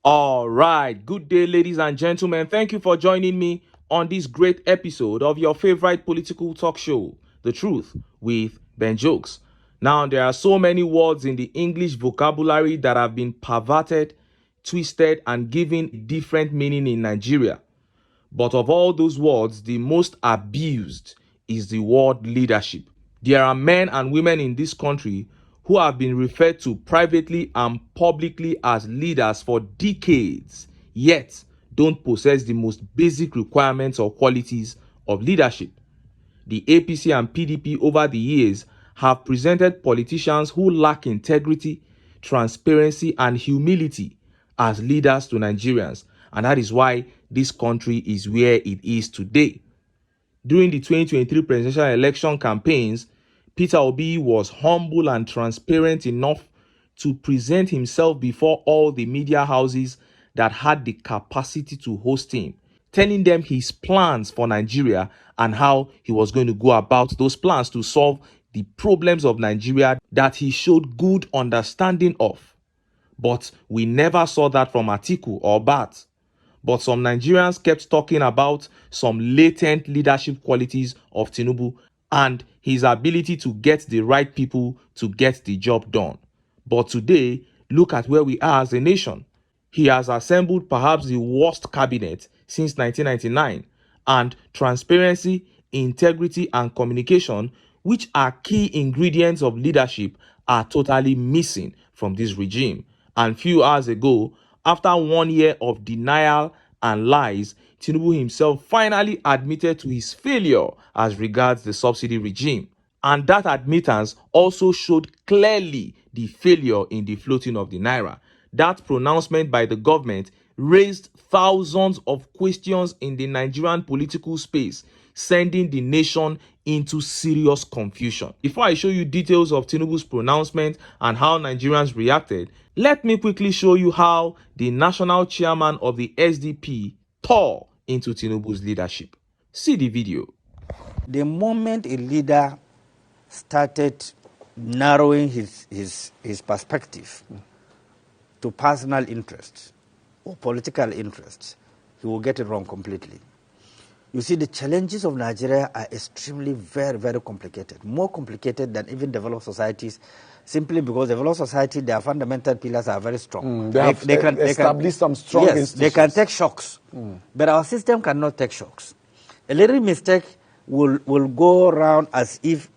All right, good day, ladies and gentlemen. Thank you for joining me on this great episode of your favorite political talk show, The Truth with Ben Jokes. Now, there are so many words in the English vocabulary that have been perverted, twisted, and given different meaning in Nigeria. But of all those words, the most abused is the word leadership. There are men and women in this country who have been referred to privately and publicly as leaders for decades, yet don't possess the most basic requirements or qualities of leadership. The APC and PDP over the years have presented politicians who lack integrity, transparency, and humility as leaders to Nigerians, and that is why this country is where it is today. During the 2023 presidential election campaigns, Peter Obi was humble and transparent enough to present himself before all the media houses that had the capacity to host him, telling them his plans for Nigeria and how he was going to go about those plans to solve the problems of Nigeria that he showed good understanding of. But we never saw that from Atiku or Bat. But some Nigerians kept talking about some latent leadership qualities of TINUBU and his ability to get the right people to get the job done. But today, look at where we are as a nation. He has assembled perhaps the worst cabinet since 1999, and transparency, integrity, and communication, which are key ingredients of leadership, are totally missing from this regime. And few hours ago, after 1 year of denial and lies, TINUBU himself finally admitted to his failure as regards the subsidy regime. And that admittance also showed clearly the failure in the floating of the naira. That pronouncement by the government raised thousands of questions in the Nigerian political space, sending the nation into serious confusion. Before I show you details of TINUBU's pronouncement and how Nigerians reacted, let me quickly show you how the national chairman of the SDP tore into TINUBU's leadership. See the video. The moment a leader started narrowing his perspective to personal interests or political interests, he will get it wrong completely. You see, the challenges of Nigeria are extremely very, very complicated, more complicated than even developed societies, simply because developed society, their fundamental pillars are very strong. They can establish some strong institutions. They can take shocks, but our system cannot take shocks. A little mistake will go around as if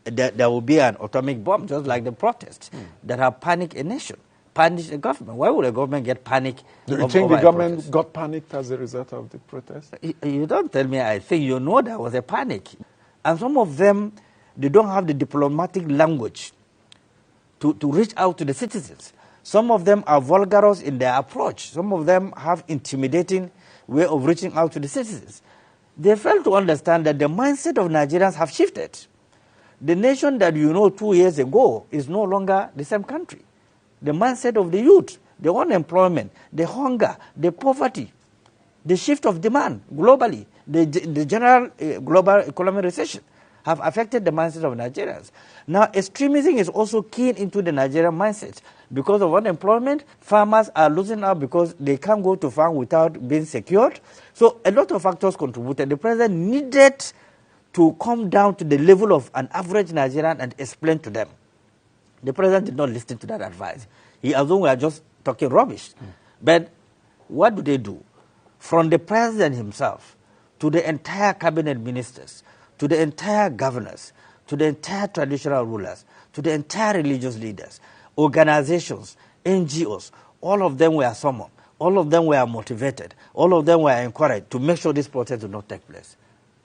there will be an atomic bomb, just like the protests that have panicked a nation, panicked a government. Why would a government get panicked? Do you think the government got panicked as a result of the protest? You don't tell me. I think you know there was a panic. And some of them, they don't have the diplomatic language to reach out to the citizens. Some of them are vulgarous in their approach. Some of them have intimidating way of reaching out to the citizens. They fail to understand that the mindset of Nigerians have shifted. The nation that you know 2 years ago is no longer the same country. The mindset of the youth, the unemployment, the hunger, the poverty, the shift of demand globally, the general global economic recession have affected the mindset of Nigerians. Now, extremism is also keen into the Nigerian mindset. Because of unemployment, farmers are losing out because they can't go to farm without being secured. So a lot of factors contributed. The president needed to come down to the level of an average Nigerian and explain to them. The president did not listen to that advice. He assumed we are just talking rubbish. But what do? From the president himself to the entire cabinet ministers, to the entire governors, to the entire traditional rulers, to the entire religious leaders, organizations, NGOs, all of them were summoned. All of them were motivated. All of them were encouraged to make sure this protest did not take place.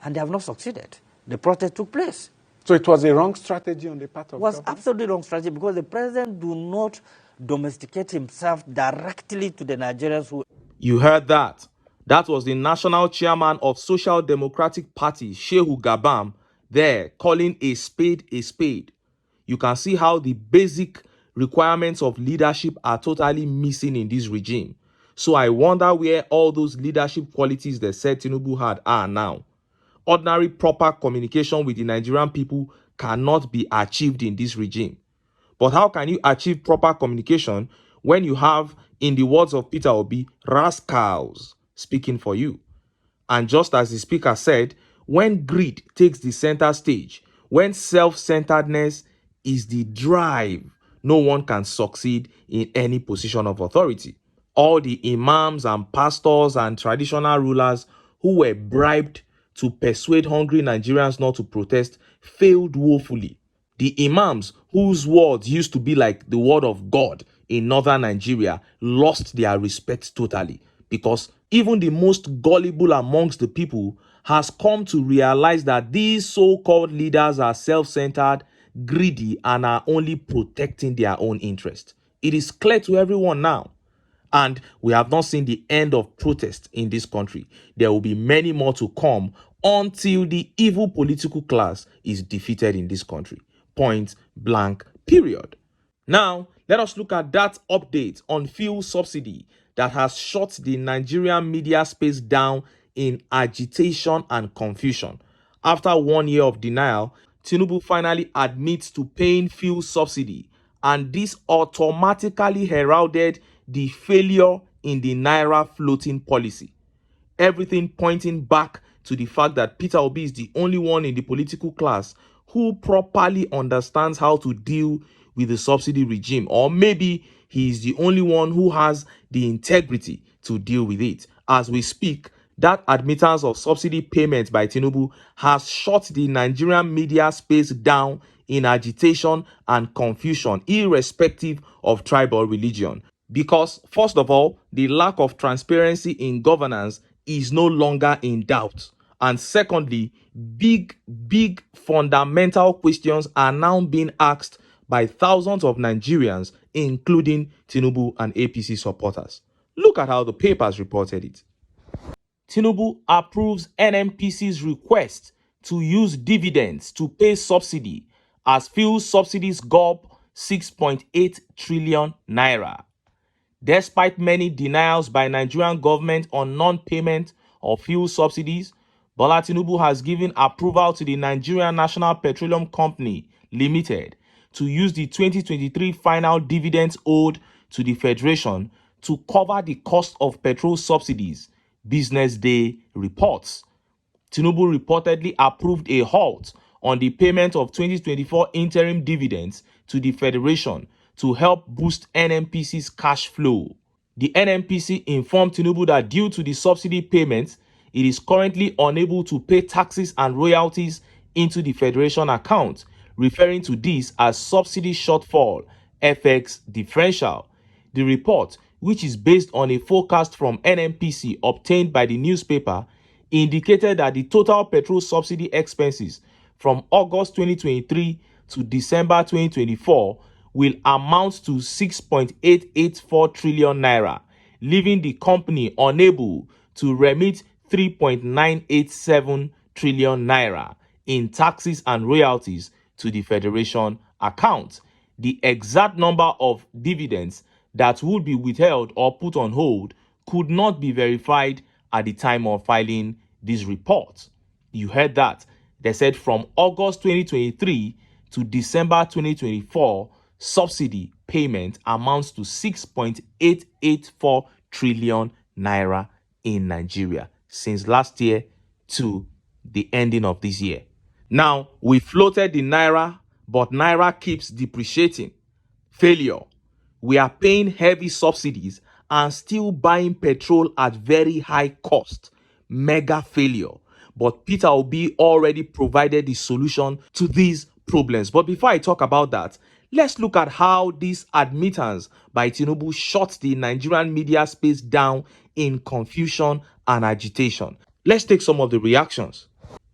And they have not succeeded. The protest took place. So it was a wrong strategy on the part of It was government? absolutely wrong strategy because the president do not domesticate himself directly to the Nigerians who... You heard that. That was the national chairman of Social Democratic Party, Shehu Gabam, there calling a spade a spade. You can see how the basic requirements of leadership are totally missing in this regime. So I wonder where all those leadership qualities that said TINUBU had are now. Ordinary proper communication with the Nigerian people cannot be achieved in this regime. But how can you achieve proper communication when you have, in the words of Peter Obi, rascals speaking for you. And just as the speaker said, when greed takes the center stage, when self-centeredness is the drive, no one can succeed in any position of authority. All the imams and pastors and traditional rulers who were bribed to persuade hungry Nigerians not to protest failed woefully. The imams, whose words used to be like the word of God in northern Nigeria, lost their respect totally, because even the most gullible amongst the people has come to realize that these so-called leaders are self-centered, greedy, and are only protecting their own interest. It is clear to everyone now. And we have not seen the end of protest in this country. There will be many more to come until the evil political class is defeated in this country. Point blank, period. Now, let us look at that update on fuel subsidy that has shut the Nigerian media space down in agitation and confusion. After 1 year of denial, TINUBU finally admits to paying fuel subsidy, and this automatically heralded the failure in the Naira floating policy. Everything pointing back to the fact that Peter Obi is the only one in the political class who properly understands how to deal with the subsidy regime, or maybe he is the only one who has the integrity to deal with it. As we speak, that admittance of subsidy payments by TINUBU has shut the Nigerian media space down in agitation and confusion, irrespective of tribe or religion. Because, first of all, the lack of transparency in governance is no longer in doubt. And secondly, big fundamental questions are now being asked by thousands of Nigerians, including TINUBU and APC supporters. Look at how the papers reported it. TINUBU approves NNPC's request to use dividends to pay subsidy as fuel subsidies gulp 6.8 trillion naira. Despite many denials by Nigerian government on non-payment of fuel subsidies, Bola Tinubu has given approval to the Nigerian National Petroleum Company Limited to use the 2023 final dividends owed to the Federation to cover the cost of petrol subsidies, Business Day reports. Tinubu reportedly approved a halt on the payment of 2024 interim dividends to the Federation to help boost NNPC's cash flow. The NNPC informed Tinubu that due to the subsidy payments, it is currently unable to pay taxes and royalties into the Federation account, referring to this as subsidy shortfall, FX differential. The report, which is based on a forecast from NNPC obtained by the newspaper, indicated that the total petrol subsidy expenses from August 2023 to December 2024 will amount to 6.884 trillion naira, leaving the company unable to remit 3.987 trillion naira in taxes and royalties to the Federation account. The exact number of dividends that would be withheld or put on hold could not be verified at the time of filing this report. You heard that. They said from August 2023 to December 2024, subsidy payment amounts to 6.884 trillion naira in Nigeria since last year to the ending of this year. Now, we floated the naira, but naira keeps depreciating. Failure. We are paying heavy subsidies and still buying petrol at very high cost. Mega failure. But Peter Obi already provided the solution to these problems. But before I talk about that, let's look at how this admittance by Tinubu shut the Nigerian media space down in confusion and agitation. Let's take some of the reactions.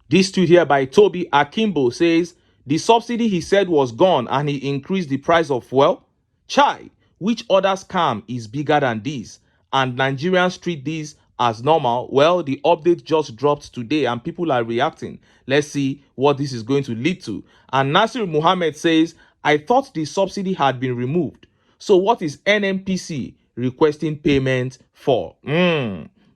This tweet here by Toby Akimbo says, the subsidy he said was gone and he increased the price of fuel? Chai, which other scam is bigger than this? And Nigerians treat this as normal? Well, the update just dropped today and people are reacting. Let's see what this is going to lead to. And Nasir Muhammad says, I thought the subsidy had been removed. So what is NNPC requesting payment for?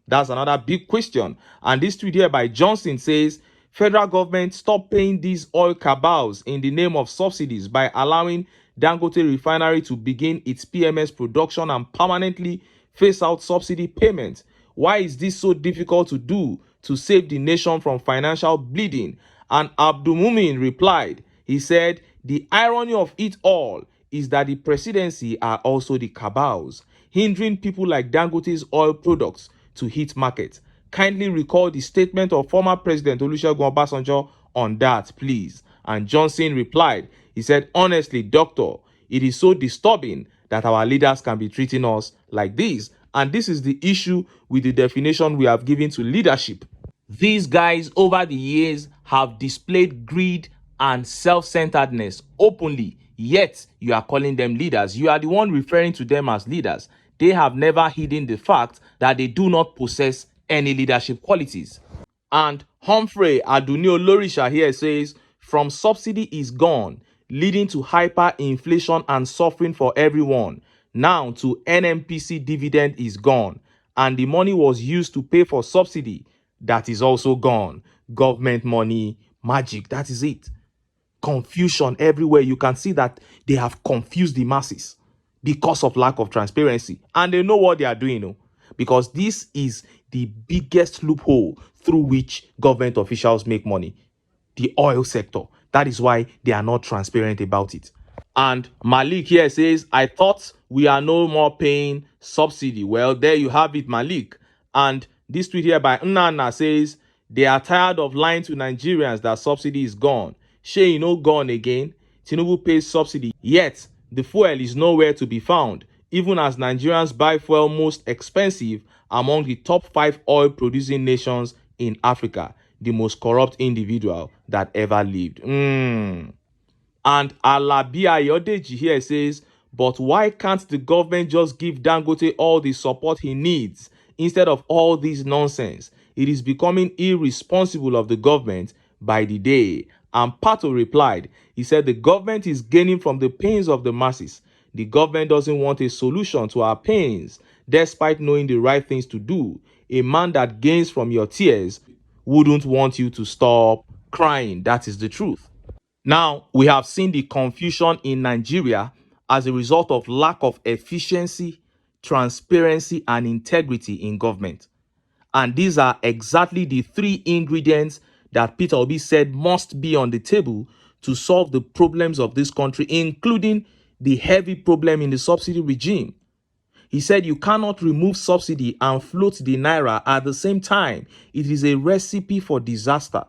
That's another big question. And this tweet here by Johnson says, federal government stop paying these oil cabals in the name of subsidies by allowing Dangote refinery to begin its PMS production and permanently phase out subsidy payments. Why is this so difficult to do to save the nation from financial bleeding? And Abdulmumin replied, he said, the irony of it all is that the presidency are also the cabals, hindering people like Dangote's oil products to hit market. Kindly recall the statement of former President Olusegun Obasanjo on that, please. And Johnson replied, he said, honestly, doctor, it is so disturbing that our leaders can be treating us like this. And this is the issue with the definition we have given to leadership. These guys over the years have displayed greed and self-centeredness openly, yet you are calling them leaders. You are the one referring to them as leaders. They have never hidden the fact that they do not possess any leadership qualities. And Humphrey Aduni Olorisha here says, from subsidy is gone, leading to hyperinflation and suffering for everyone. Now to NMPC dividend is gone, and the money was used to pay for subsidy. That is also gone. Government money, magic, that is it. Confusion everywhere. You can see that they have confused the masses because of lack of transparency. And they know what they are doing, no? Because this is the biggest loophole through which government officials make money. The oil sector. That is why they are not transparent about it. And Malik here says, I thought we are no more paying subsidy. Well, there you have it, Malik. And this tweet here by Nnana says, they are tired of lying to Nigerians that subsidy is gone. Shey, no gone again. TINUBU pays subsidy, yet the fuel is nowhere to be found, even as Nigerians buy fuel most expensive among the top 5 oil-producing nations in Africa, the most corrupt individual that ever lived. And Alabi Ayodeji here says, but why can't the government just give Dangote all the support he needs instead of all this nonsense? It is becoming irresponsible of the government by the day. And Pato replied, he said the government is gaining from the pains of the masses. The government doesn't want a solution to our pains, despite knowing the right things to do. A man that gains from your tears wouldn't want you to stop crying. That is the truth. Now, we have seen the confusion in Nigeria as a result of lack of efficiency, transparency, and integrity in government. And these are exactly the 3 ingredients that Peter Obi said must be on the table to solve the problems of this country, including the heavy problem in the subsidy regime. He said you cannot remove subsidy and float the naira at the same time. It is a recipe for disaster.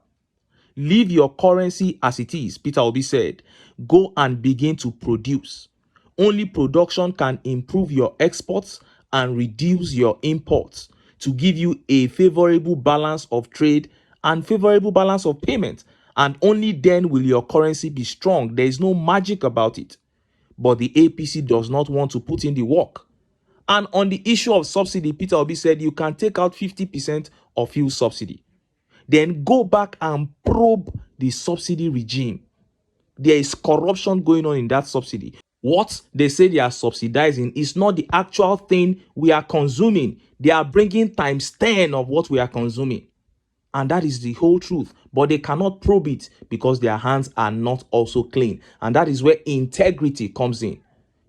Leave your currency as it is, Peter Obi said. Go and begin to produce. Only production can improve your exports and reduce your imports to give you a favorable balance of trade and favorable balance of payment. And only then will your currency be strong. There is no magic about it. But the APC does not want to put in the work. And on the issue of subsidy, Peter Obi said you can take out 50% of fuel subsidy. Then go back and probe the subsidy regime. There is corruption going on in that subsidy. What they say they are subsidizing is not the actual thing we are consuming. They are bringing times 10 of what we are consuming. And that is the whole truth. But they cannot probe it because their hands are not also clean. And that is where integrity comes in.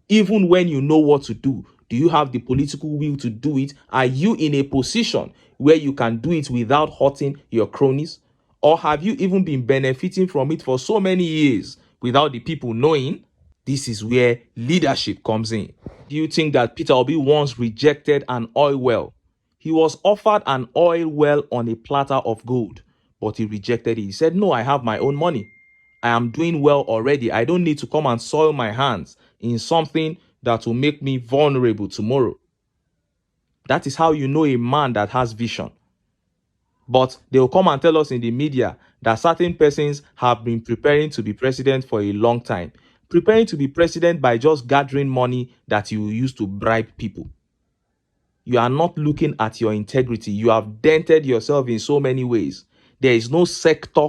Even when you know what to do you have the political will to do it? Are you in a position where you can do it without hurting your cronies? Or have you even been benefiting from it for so many years without the people knowing? This is where leadership comes in. Do you think that Peter Obi once rejected an oil well? He was offered an oil well on a platter of gold, but he rejected it. He said, no, I have my own money. I am doing well already. I don't need to come and soil my hands in something that will make me vulnerable tomorrow. That is how you know a man that has vision. But they will come and tell us in the media that certain persons have been preparing to be president for a long time. Preparing to be president by just gathering money that you use to bribe people. You are not looking at your integrity. You have dented yourself in so many ways. There is no sector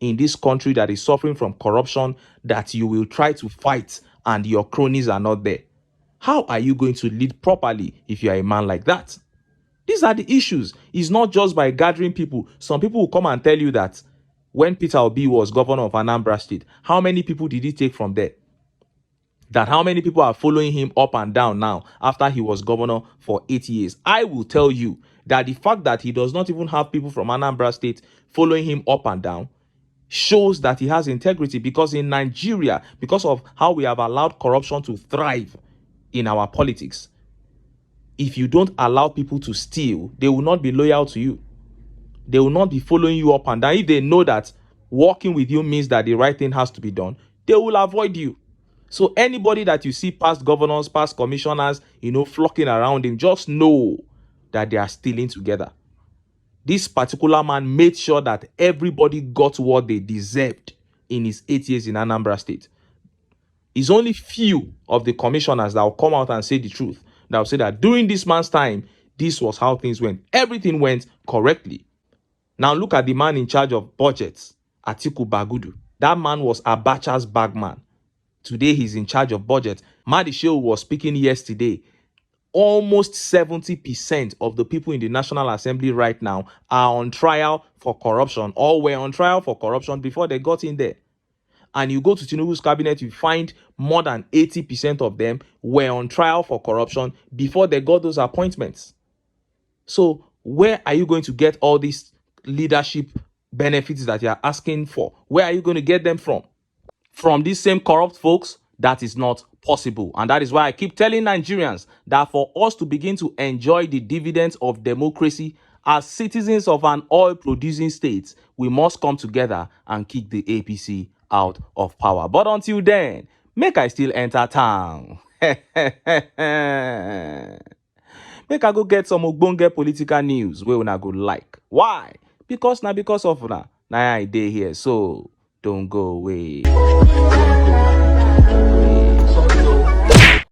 in this country that is suffering from corruption that you will try to fight and your cronies are not there. How are you going to lead properly if you are a man like that? These are the issues. It's not just by gathering people. Some people will come and tell you that when Peter Obi was governor of Anambra State, how many people did he take from there? That how many people are following him up and down now after he was governor for 8 years. I will tell you that the fact that he does not even have people from Anambra State following him up and down shows that he has integrity, because in Nigeria, because of how we have allowed corruption to thrive in our politics, if you don't allow people to steal, they will not be loyal to you. They will not be following you up and down. If they know that working with you means that the right thing has to be done, they will avoid you. So anybody that you see, past governors, past commissioners, flocking around him, just know that they are stealing together. This particular man made sure that everybody got what they deserved in his 8 years in Anambra State. It's only few of the commissioners that will come out and say the truth, that will say that during this man's time, this was how things went. Everything went correctly. Now look at the man in charge of budgets, Atiku Bagudu. That man was Abacha's bagman. Today he's in charge of budget. Madishew was speaking yesterday. Almost 70% of the people in the National Assembly right now are on trial for corruption, or were on trial for corruption before they got in there. And you go to Tinubu's cabinet, you find more than 80% of them were on trial for corruption before they got those appointments. So where are you going to get all these leadership benefits that you are asking for? Where are you going to get them from? From these same corrupt folks? That is not possible. And that is why I keep telling Nigerians that for us to begin to enjoy the dividends of democracy as citizens of an oil-producing state, we must come together and kick the APC out of power. But until then, make I still enter town. Make I go get some ogbonge political news wey una go like. Why? Because of una I dey here, so don't go away.